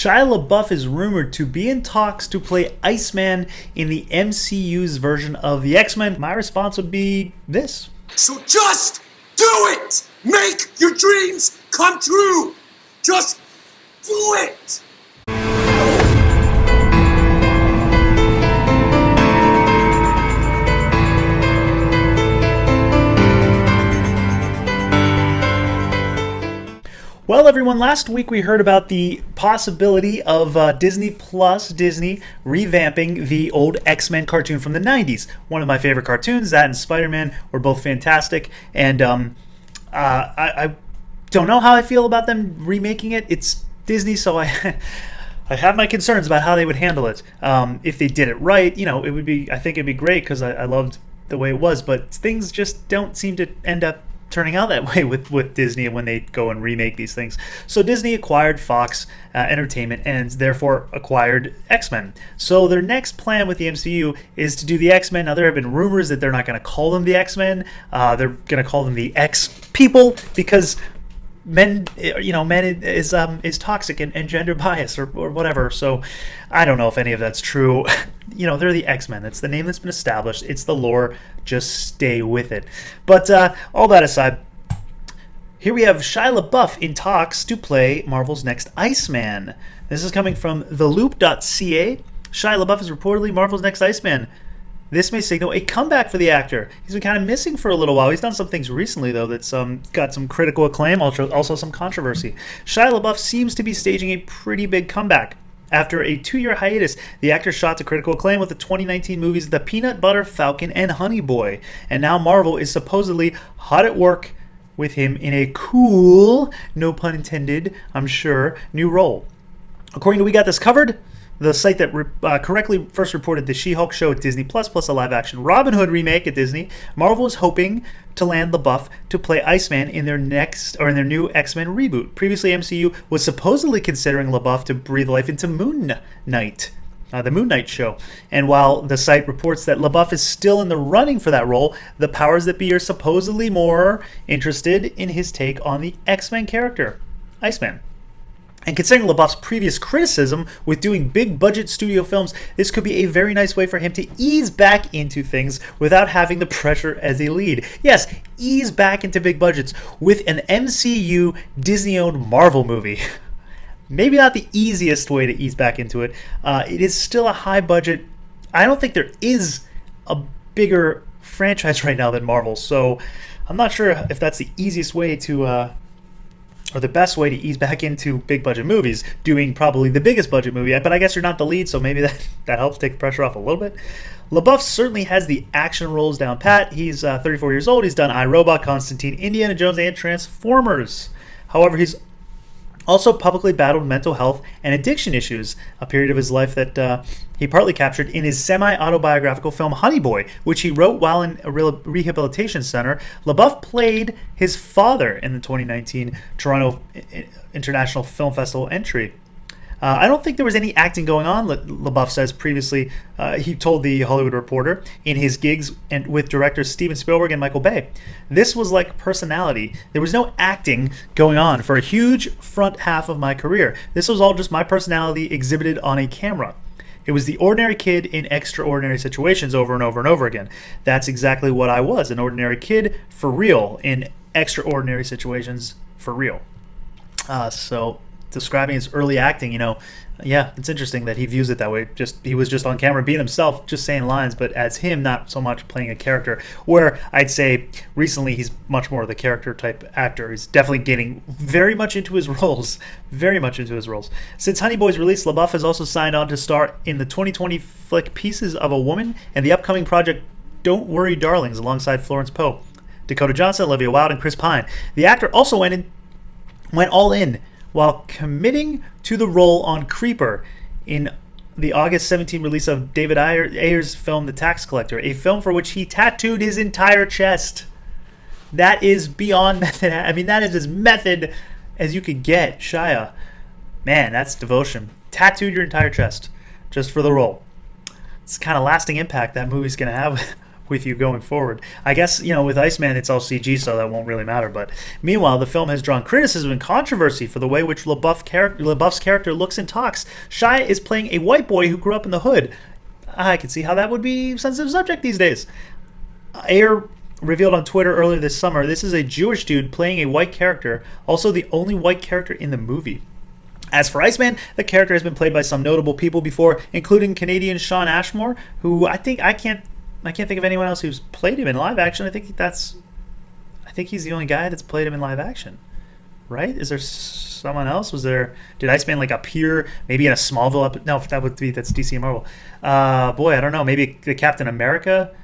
Shia LaBeouf is rumored to be in talks to play Iceman in the MCU's version of the X-Men. My response would be this. So just do it! Make your dreams come true! Just do it! Well, everyone, last week we heard about the possibility of Disney revamping the old X-Men cartoon from the 90s. One of my favorite cartoons, that and Spider-Man, were both fantastic. And I don't know how I feel about them remaking it. It's Disney, so I have my concerns about how they would handle it. If they did it right, it would be, I think it'd be great because I loved the way it was, but things just don't seem to end up turning out that way with Disney when they go and remake these things. So Disney acquired Fox Entertainment and therefore acquired X-Men. So their next plan with the MCU is to do the X-Men. Now there have been rumors that they're not going to call them the X-Men. They're going to call them the X-People because men is toxic and gender bias or whatever. So I don't know if any of that's true. They're the X-Men. That's the name that's been established. It's the lore. Just stay with it. But all that aside, here we have Shia LaBeouf in talks to play Marvel's next Iceman. This is coming from theloop.ca. Shia LaBeouf is reportedly Marvel's next Iceman. This may signal a comeback for the actor. He's been kind of missing for a little while. He's done some things recently, though, that's got some critical acclaim, also some controversy. Shia LaBeouf seems to be staging a pretty big comeback. After a 2-year hiatus, the actor shot to critical acclaim with the 2019 movies The Peanut Butter Falcon and Honey Boy. And now Marvel is supposedly hot at work with him in a cool, no pun intended, I'm sure, new role. According to We Got This Covered, the site that correctly first reported the She-Hulk show at Disney Plus a live-action Robin Hood remake at Disney, Marvel is hoping to land LaBeouf to play Iceman in their new X-Men reboot. Previously, MCU was supposedly considering LaBeouf to breathe life into Moon Knight, the Moon Knight show. And while the site reports that LaBeouf is still in the running for that role, the powers that be are supposedly more interested in his take on the X-Men character, Iceman. And considering LaBeouf's previous criticism with doing big-budget studio films, this could be a very nice way for him to ease back into things without having the pressure as a lead. Yes, ease back into big budgets with an MCU Disney-owned Marvel movie. Maybe not the easiest way to ease back into it. It is still a high budget. I don't think there is a bigger franchise right now than Marvel, so I'm not sure if that's the easiest way to... or the best way to ease back into big budget movies, doing probably the biggest budget movie. But I guess you're not the lead, so maybe that helps take the pressure off a little bit. LaBeouf certainly has the action roles down pat. He's 34 years old. He's done iRobot, Constantine, Indiana Jones, and Transformers. However, he's also publicly battled mental health and addiction issues, a period of his life that he partly captured in his semi-autobiographical film Honey Boy, which he wrote while in a rehabilitation center. LaBeouf played his father in the 2019 Toronto International Film Festival entry. I don't think there was any acting going on, LaBeouf says previously. He told The Hollywood Reporter in his gigs with directors Steven Spielberg and Michael Bay. This was like personality. There was no acting going on for a huge front half of my career. This was all just my personality exhibited on a camera. It was the ordinary kid in extraordinary situations over and over and over again. That's exactly what I was, an ordinary kid for real in extraordinary situations for real. So describing his early acting, yeah, it's interesting that he views it that way. He was just on camera being himself, just saying lines, but as him, not so much playing a character. Where I'd say recently he's much more the character type actor. He's definitely getting very much into his roles. Since Honey Boy's release, LaBeouf has also signed on to star in the 2020 flick Pieces of a Woman and the upcoming project Don't Worry Darlings alongside Florence Poe, Dakota Johnson, Olivia Wilde, and Chris Pine. The actor also went all in while committing to the role on Creeper in the August 17 release of David Ayer's film The Tax Collector, a film for which he tattooed his entire chest. That is beyond method. I mean, that is as method as you could get. Shia, man, that's devotion. Tattooed your entire chest just for the role. It's the kind of lasting impact that movie's going to have with you going forward. I guess, with Iceman, it's all CG, so that won't really matter. But meanwhile, the film has drawn criticism and controversy for the way which LaBeouf's character looks and talks. Shia is playing a white boy who grew up in the hood. I can see how that would be a sensitive subject these days. Ayer revealed on Twitter earlier this summer, this is a Jewish dude playing a white character, also the only white character in the movie. As for Iceman, the character has been played by some notable people before, including Canadian Shawn Ashmore, who I can't think of anyone else who's played him in live action. I think he's the only guy that's played him in live action. Right? Is there someone else? Did Iceman appear maybe in a Smallville episode? No, that's DC and Marvel. Boy, I don't know. Maybe the Captain America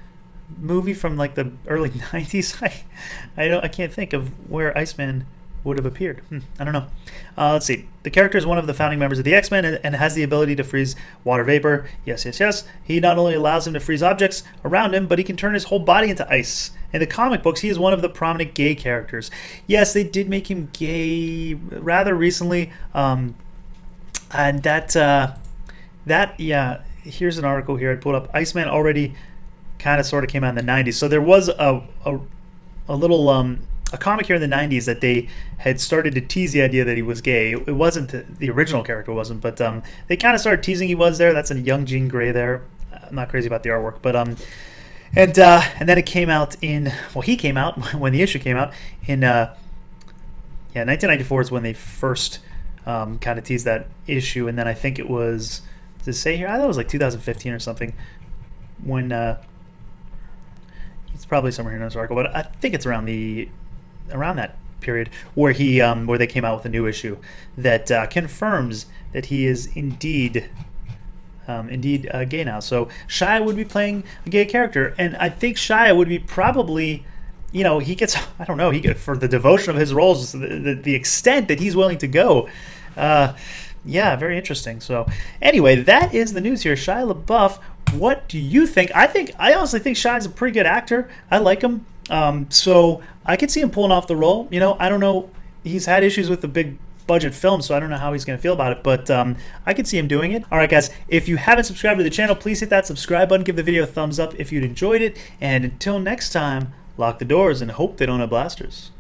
movie from the early 90s. I can't think of where Iceman would have appeared. I don't know. Let's see. The character is one of the founding members of the X-Men and has the ability to freeze water vapor. Yes. He not only allows him to freeze objects around him, but he can turn his whole body into ice. In the comic books, he is one of the prominent gay characters. Yes, they did make him gay rather recently. And here's an article here I pulled up. Iceman already kind of sort of came out in the 90s. So there was a little a comic here in the 90s that they had started to tease the idea that he was gay. It wasn't the original character wasn't, but they kind of started teasing he was there. That's a young Jean Grey there. I'm not crazy about the artwork, but and then it came out he came out when the issue came out in 1994 is when they first kind of teased that issue, and then I think it was, does it say here? I thought it was 2015 or something when it's probably somewhere here in this article, but I think it's around that period where they came out with a new issue that confirms that he is indeed gay now. So Shia would be playing a gay character, and I think Shia would be probably, he gets, I don't know, for the devotion of his roles, the extent that he's willing to go. Very interesting. So anyway, that is the news here. Shia LaBeouf, what do you think? I honestly think Shia's a pretty good actor. I like him. So I could see him pulling off the role. I don't know. He's had issues with the big budget film, so I don't know how he's going to feel about it, but I could see him doing it. All right, guys, if you haven't subscribed to the channel, please hit that subscribe button. Give the video a thumbs up if you'd enjoyed it. And until next time, lock the doors and hope they don't have blasters.